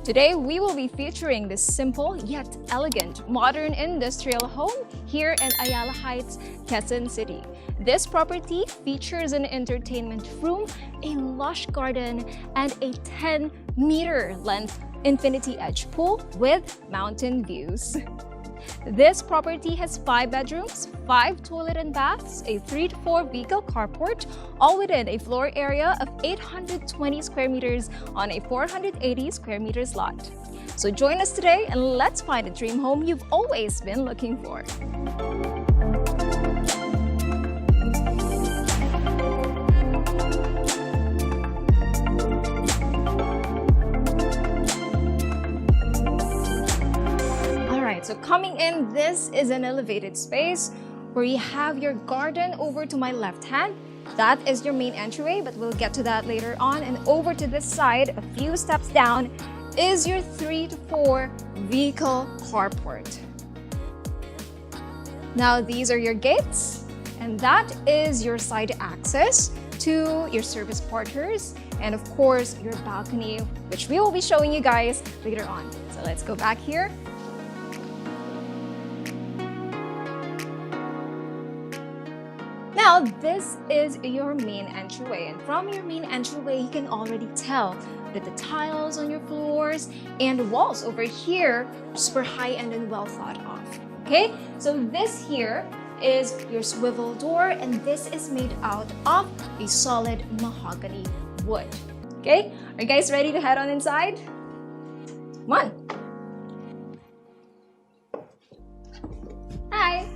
Today, we will be featuring this simple yet elegant modern industrial home here in Ayala Heights, Quezon City. This property features an entertainment room, a lush garden, and a 10-meter length infinity edge pool with mountain views. This property has 5 bedrooms, 5 toilet and baths, a 3 to 4 vehicle carport, all within a floor area of 820 square meters on a 480 square meters lot. So join us today and let's find a dream home you've always been looking for. So coming in, this is an elevated space where you have your garden over to my left hand. That is your main entryway, but we'll get to that later on. And over to this side, a few steps down, is your 3 to 4 vehicle carport. Now these are your gates, and that is your side access to your service quarters, and of course your balcony, which we will be showing you guys later on. So let's go back here. Now, this is your main entryway, and from your main entryway, you can already tell that the tiles on your floors and the walls over here are super high-end and well thought of. Okay, so this here is your swivel door, and this is made out of a solid mahogany wood. Okay, are you guys ready to head on inside? Come on. Hi.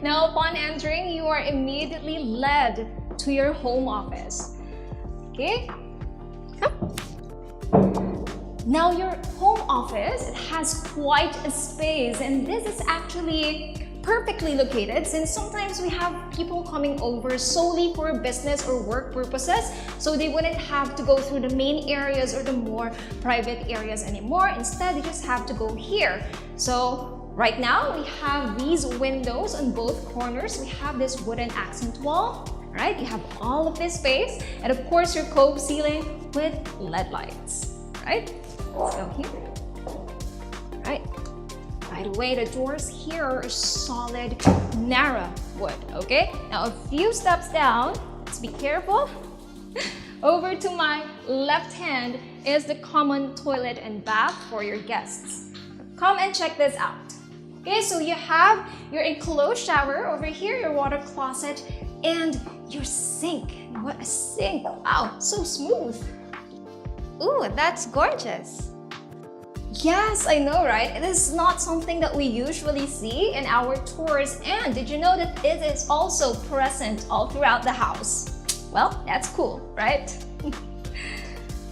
Now, upon entering, you are immediately led to your home office. Okay? Come. Now, your home office, it has quite a space, and this is actually perfectly located since sometimes we have people coming over solely for business or work purposes, so they wouldn't have to go through the main areas or the more private areas anymore. Instead, they just have to go here. So right now, we have these windows on both corners. We have this wooden accent wall, right? You have all of this space, and of course, your cove ceiling with LED lights, right? Let's go here, right? By the way, the doors here are solid, narrow wood, okay? Now, a few steps down, let's be careful. Over to my left hand is the common toilet and bath for your guests. Come and check this out. Okay, so you have your enclosed shower over here, your water closet, and your sink. What a sink! Wow, so smooth. Ooh, that's gorgeous. Yes, I know, right? It is not something that we usually see in our tours. And did you know that it is also present all throughout the house? Well, that's cool, right?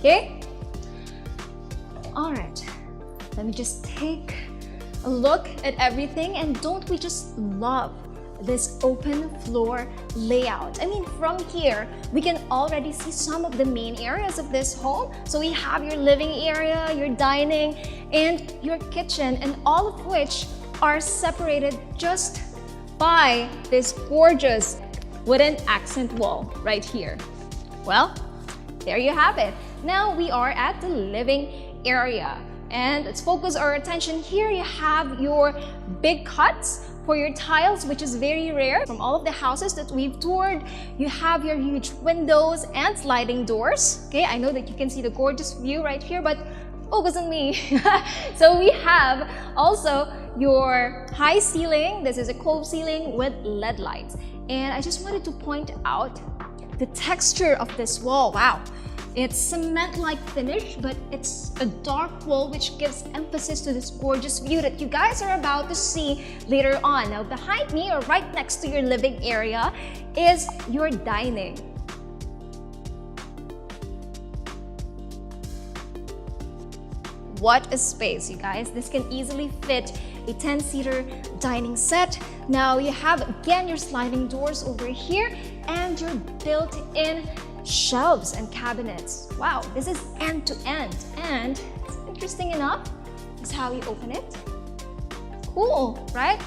Okay. All right. Let me just take a look at everything, and don't we just love this open floor layout? I mean, from here, we can already see some of the main areas of this home. So we have your living area, your dining, and your kitchen, and all of which are separated just by this gorgeous wooden accent wall right here. Well, there you have it. Now we are at the living area. And let's focus our attention here. You have your big cuts for your tiles, which is very rare from all of the houses that we've toured. You have your huge windows and sliding doors. Okay, I know that you can see the gorgeous view right here, but focus on me. So we have also your high ceiling. This is a cove ceiling with LED lights. And I just wanted to point out the texture of this wall. Wow. It's cement-like finish, but it's a dark wall which gives emphasis to this gorgeous view that you guys are about to see later on. Now, behind me or right next to your living area is your dining. What a space, you guys. This can easily fit a 10-seater dining set. Now, you have, again, your sliding doors over here and your built-in shelves and cabinets. Wow, this is end-to-end, and it's interesting enough is how you open it. Cool, right?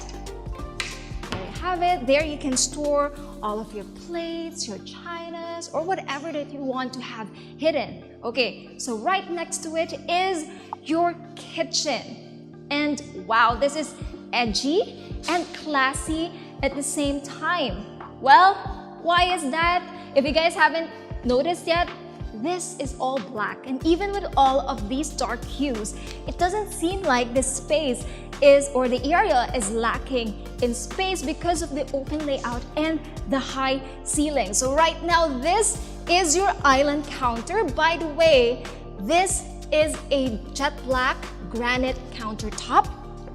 There you have it. There you can store all of your plates, your chinas, or whatever that you want to have hidden Okay, so right next to it is your kitchen. And wow, this is edgy and classy at the same time. Well, why is that? If you guys haven't noticed yet, this is all black, and even with all of these dark hues, it doesn't seem like this space is, or the area is lacking in space because of the open layout and the high ceiling. So right now, this is your island counter. By the way, this is a jet black granite countertop.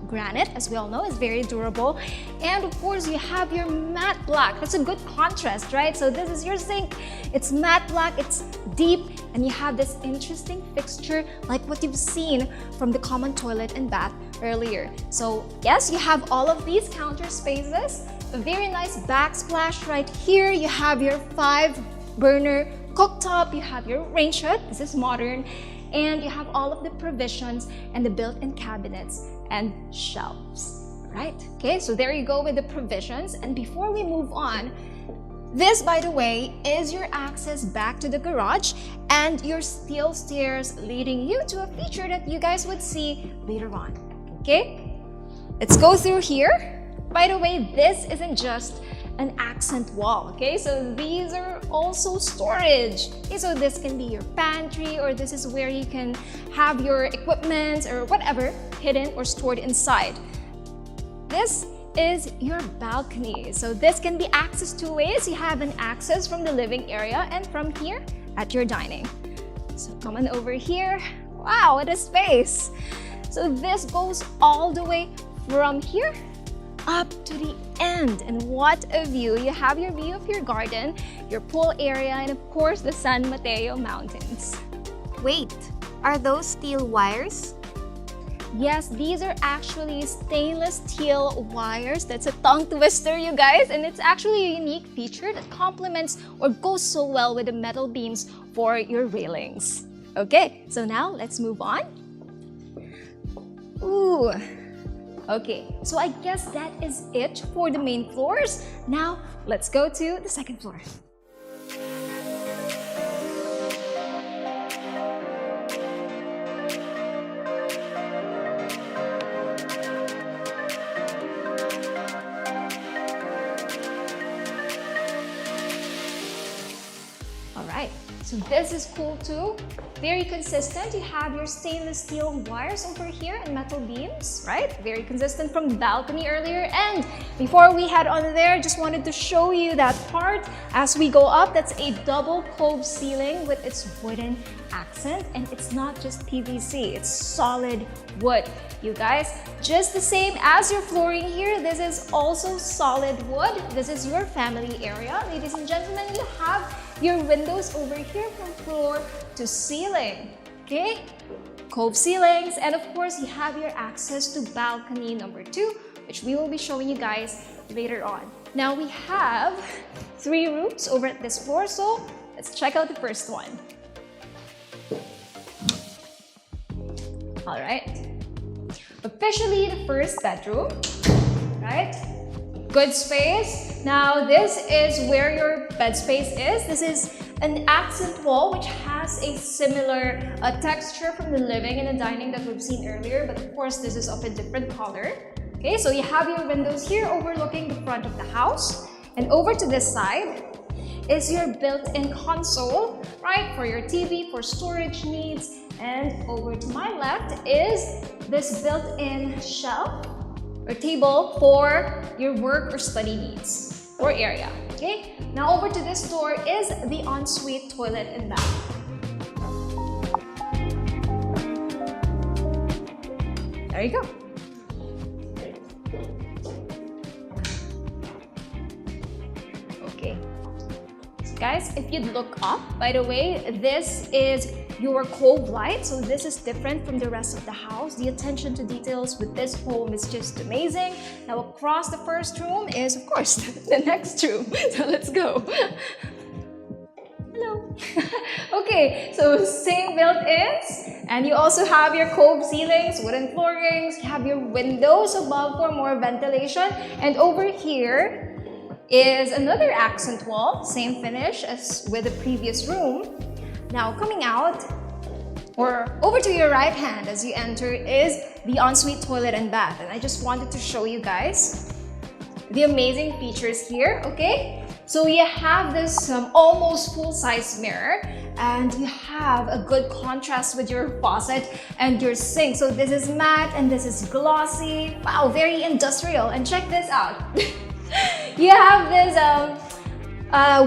Granite, as we all know, is very durable. And of course, you have your matte black. That's a good contrast, right? So this is your sink. It's matte black, it's deep, and you have this interesting fixture like what you've seen from the common toilet and bath earlier. So yes, you have all of these counter spaces. A very nice backsplash right here. You have your 5-burner cooktop. You have your range hood. This is modern. And you have all of the provisions and the built-in cabinets and shelves, right? Okay, so there you go with the provisions. And before we move on, this, by the way, is your access back to the garage and your steel stairs leading you to a feature that you guys would see later on, okay? Let's go through here. By the way, this isn't just an accent wall, okay? So these are also storage. Okay, so this can be your pantry, or this is where you can have your equipment or whatever hidden or stored inside. This is your balcony. So this can be accessed 2 ways. You have an access from the living area and from here at your dining. So come on over here. Wow, what a space. So this goes all the way from here up to the end, and what a view. You have your view of your garden, your pool area, and of course the San Mateo Mountains. Wait, are those steel wires? Yes, these are actually stainless steel wires. That's a tongue twister, you guys, and it's actually a unique feature that complements or goes so well with the metal beams for your railings. Okay, so now let's move on. Ooh. Okay, so I guess that is it for the main floors. Now, let's go to the second floor. All right, so this is cool too. Very consistent. You have your stainless steel wires over here and metal beams, right? Very consistent from the balcony earlier. And before we head on there, just wanted to show you that part as we go up. That's a double cove ceiling with its wooden accent, and it's not just PVC, it's solid wood. You guys, just the same as your flooring here, this is also solid wood. This is your family area. Ladies and gentlemen, you have your windows over here from floor to ceiling, okay? Cove ceilings, and of course, you have your access to balcony number 2, which we will be showing you guys later on. Now we have 3 rooms over at this floor, so let's check out the first one. All right, officially the first bedroom, right? Good space. Now this is where your bed space is. This is an accent wall which has a similar texture from the living and the dining that we've seen earlier, but of course this is of a different color. Okay, so you have your windows here overlooking the front of the house, and over to this side is your built-in console, right, for your TV, for storage needs, and over to my left is this built-in shelf or table for your work or study needs or area. Okay, now over to this door is the ensuite toilet and bath. There you go. Okay, so guys, if you look up, by the way, this is your cove light, so this is different from the rest of the house. The attention to details with this home is just amazing. Now across the first room is, of course, the next room. So let's go. Hello. Okay, so same built-ins, and you also have your cove ceilings, wooden floorings. You have your windows above for more ventilation, and over here is another accent wall, same finish as with the previous room. Now coming out, or over to your right hand as you enter, is the ensuite toilet and bath. And I just wanted to show you guys the amazing features here, okay? So you have this almost full-size mirror, and you have a good contrast with your faucet and your sink. So this is matte and this is glossy. Wow, very industrial. And check this out. You have this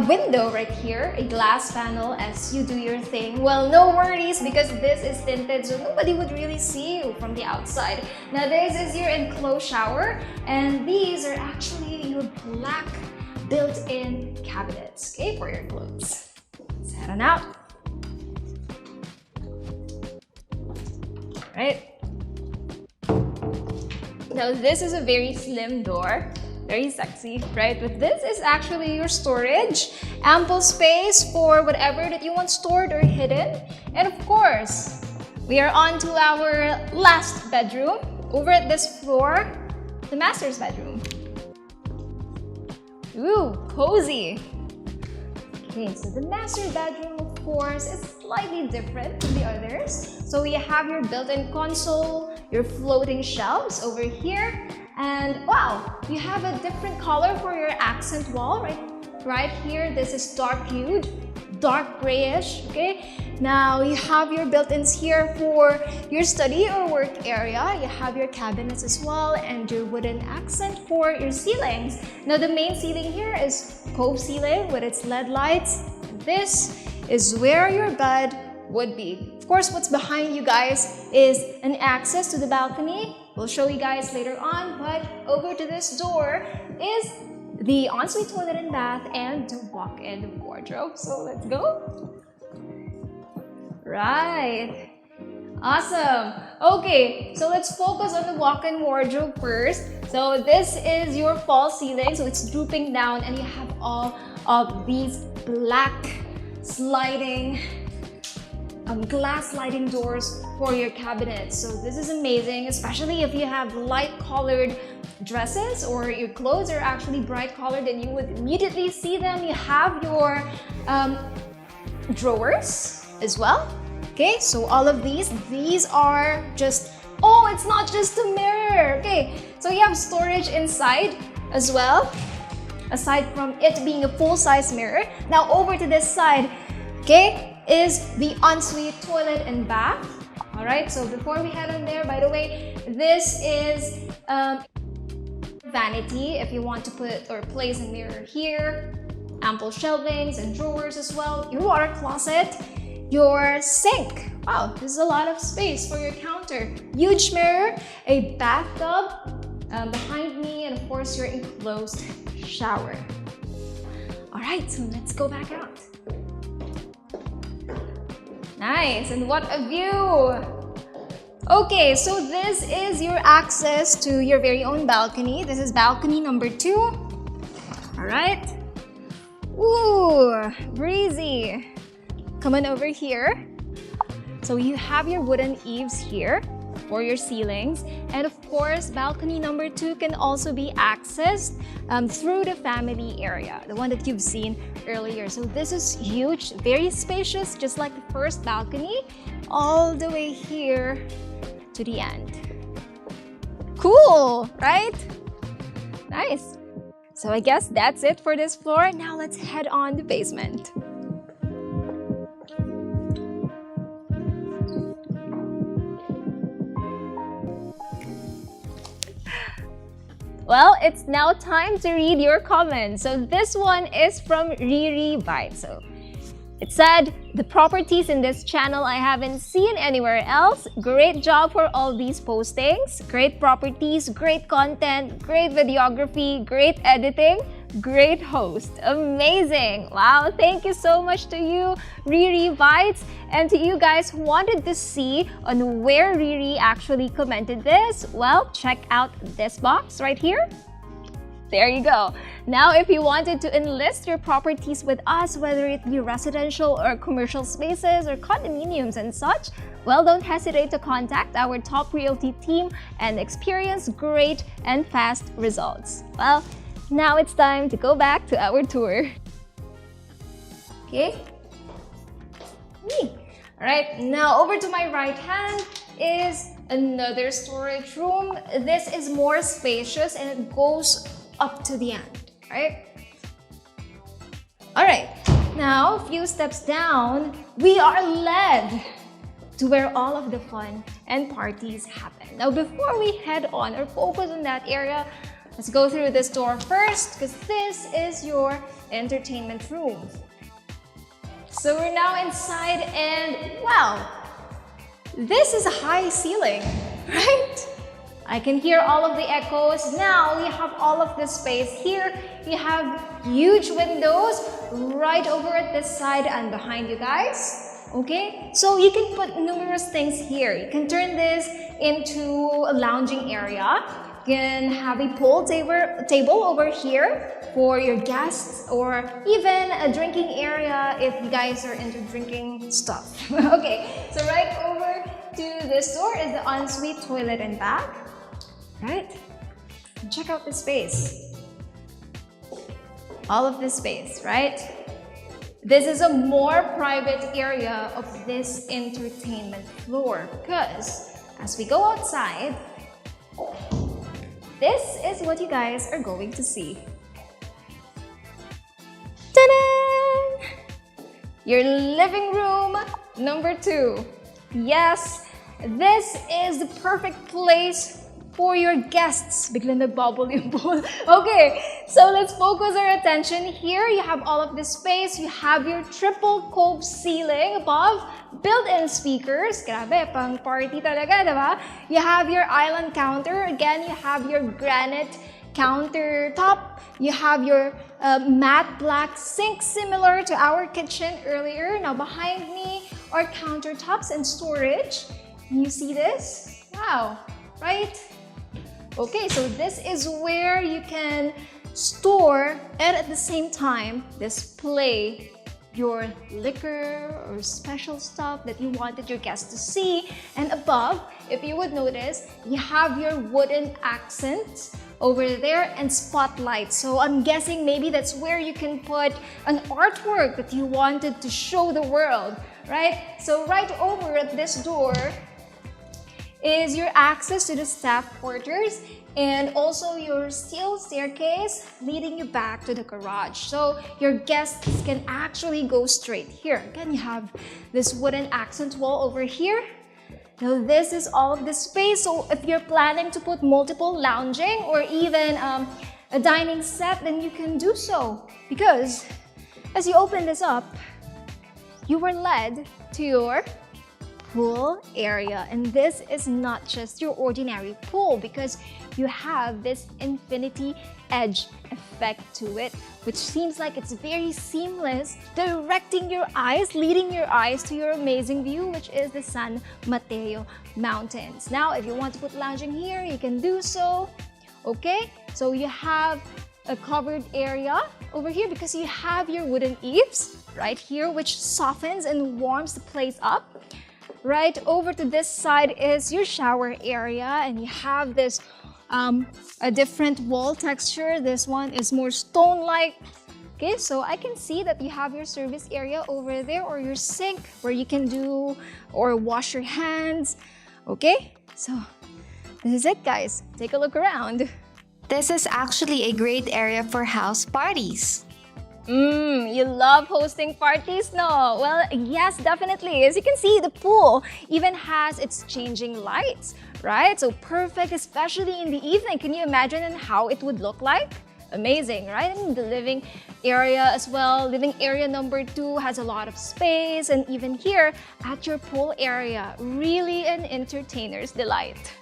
window right here, a glass panel as you do your thing. Well, no worries because this is tinted, so nobody would really see you from the outside. Now this is your enclosed shower, and these are actually your black built-in cabinets, okay, for your clothes. Let's head on out. Right. Now this is a very slim door. Very sexy, right? But this is actually your storage. Ample space for whatever that you want stored or hidden. And of course, we are on to our last bedroom. Over at this floor, the master's bedroom. Ooh, cozy. Okay, so the master bedroom, of course, is slightly different from the others. So you have your built-in console, your floating shelves over here. And wow, you have a different color for your accent wall, right here. This is dark hued, dark grayish, okay? Now you have your built-ins here for your study or work area. You have your cabinets as well and your wooden accent for your ceilings. Now the main ceiling here is cove ceiling with its LED lights. This is where your bed would be. Of course, what's behind you guys is an access to the balcony. We'll show you guys later on, but over to this door is the ensuite toilet and bath and the walk-in wardrobe. So let's go. Right. Awesome. Okay, so let's focus on the walk-in wardrobe first. So this is your false ceiling, so it's drooping down, and you have all of these black sliding glass sliding doors for your cabinets. So this is amazing, especially if you have light colored dresses or your clothes are actually bright colored, and you would immediately see them. You have your drawers as well. Okay, so all of these are just, oh, it's not just a mirror. Okay, so you have storage inside as well, aside from it being a full-size mirror. Now over to this side, okay, is the ensuite toilet and bath. All right, so before we head on there, by the way, this is vanity if you want to put or place a mirror here. Ample shelvings and drawers as well. Your water closet, your sink. Wow, this is a lot of space for your counter. Huge mirror, a bathtub behind me, and of course your enclosed shower. All right, so let's go back out. Nice, and what a view! Okay, so this is your access to your very own balcony. This is balcony number 2. All right. Ooh, breezy. Come on over here. So you have your wooden eaves here for your ceilings. And of course, balcony number 2 can also be accessed through the family area, the one that you've seen earlier. So this is huge, very spacious, just like the first balcony, all the way here to the end. Cool, right? Nice. So I guess that's it for this floor. Now let's head on the basement. Well, it's now time to read your comments. So this one is from Riri Bite. So it said, the properties in this channel I haven't seen anywhere else. Great job for all these postings. Great properties, great content, great videography, great editing, great host. Amazing. Wow, thank you so much to you, Riri Bites. And to you guys who wanted to see on where Riri actually commented this, well, check out this box right here. There you go. Now, if you wanted to enlist your properties with us, whether it be residential or commercial spaces or condominiums and such, well, don't hesitate to contact our top realty team and experience great and fast results. Well, now it's time to go back to our tour. Okay. All right, now over to my right hand is another storage room. This is more spacious and it goes up to the end, right? All right, now a few steps down, we are led to where all of the fun and parties happen. Now, before we head on or focus on that area, let's go through this door first because this is your entertainment room. So we're now inside and wow, this is a high ceiling, right? I can hear all of the echoes. Now you have all of this space here. You have huge windows right over at this side and behind you guys. Okay, so you can put numerous things here. You can turn this into a lounging area. You can have a pool table over here for your guests or even a drinking area if you guys are into drinking stuff. Okay, so right over to this door is the ensuite toilet and bath. Right? Check out the space. All of this space, right? This is a more private area of this entertainment floor because as we go outside, this is what you guys are going to see. Ta-da! Your living room number 2. Yes, this is the perfect place for your guests. Biglang nagbubble yung pool. Okay, so let's focus our attention here. You have all of this space. You have your triple cove ceiling above, built-in speakers. Grabe, pang party talaga, diba? You have your island counter. Again, you have your granite countertop. You have your matte black sink similar to our kitchen earlier. Now behind me are countertops and storage. Can you see this? Wow, right? Okay, so this is where you can store and at the same time display your liquor or special stuff that you wanted your guests to see. And above, if you would notice, you have your wooden accents over there and spotlights. So I'm guessing maybe that's where you can put an artwork that you wanted to show the world, right? So right over at this door is your access to the staff quarters and also your steel staircase leading you back to the garage. So your guests can actually go straight here. Again, you have this wooden accent wall over here. Now this is all of the space. So if you're planning to put multiple lounging or even a dining set, then you can do so. Because as you open this up, you were led to your pool area, and this is not just your ordinary pool because you have this infinity edge effect to it, which seems like it's very seamless, directing your eyes, leading your eyes to your amazing view, which is the San Mateo Mountains. Now, if you want to put lounging here, you can do so. Okay, so you have a covered area over here because you have your wooden eaves right here, which softens and warms the place up. Right over to this side is your shower area, and you have this a different wall texture. This one is more stone-like. Okay, so I can see that you have your service area over there or your sink where you can do or wash your hands. Okay, so this is it, guys. Take a look around. This is actually a great area for house parties. You love hosting parties, no? Well, yes, definitely. As you can see, the pool even has its changing lights, right? So perfect, especially in the evening. Can you imagine how it would look like? Amazing, right? And the living area as well. Living area number 2 has a lot of space, and even here at your pool area, really an entertainer's delight.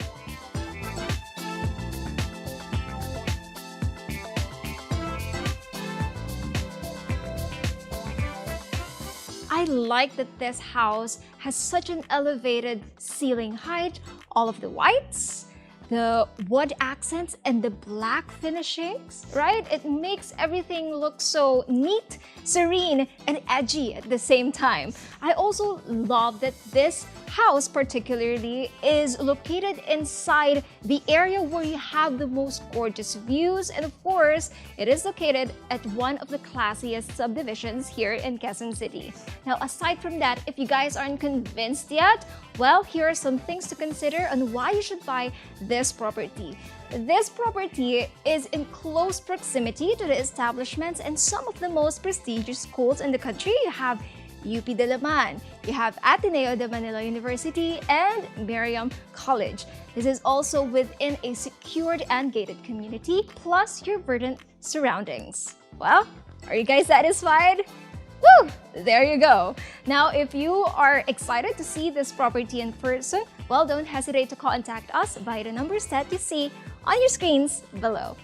I like that this house has such an elevated ceiling height, all of the whites, the wood accents, and the black finishings, right? It makes everything look so neat, serene, and edgy at the same time. I also love that this house particularly is located inside the area where you have the most gorgeous views, and of course, it is located at one of the classiest subdivisions here in Quezon City. Now, aside from that, if you guys aren't convinced yet, well, here are some things to consider on why you should buy this property. This property is in close proximity to the establishments and some of the most prestigious schools in the country. You have UP Dalaman, you have Ateneo de Manila University, and Miriam College. This is also within a secured and gated community, plus your verdant surroundings. Well, are you guys satisfied? Woo! There you go. Now, if you are excited to see this property in person, well, don't hesitate to contact us via the numbers that you see on your screens below.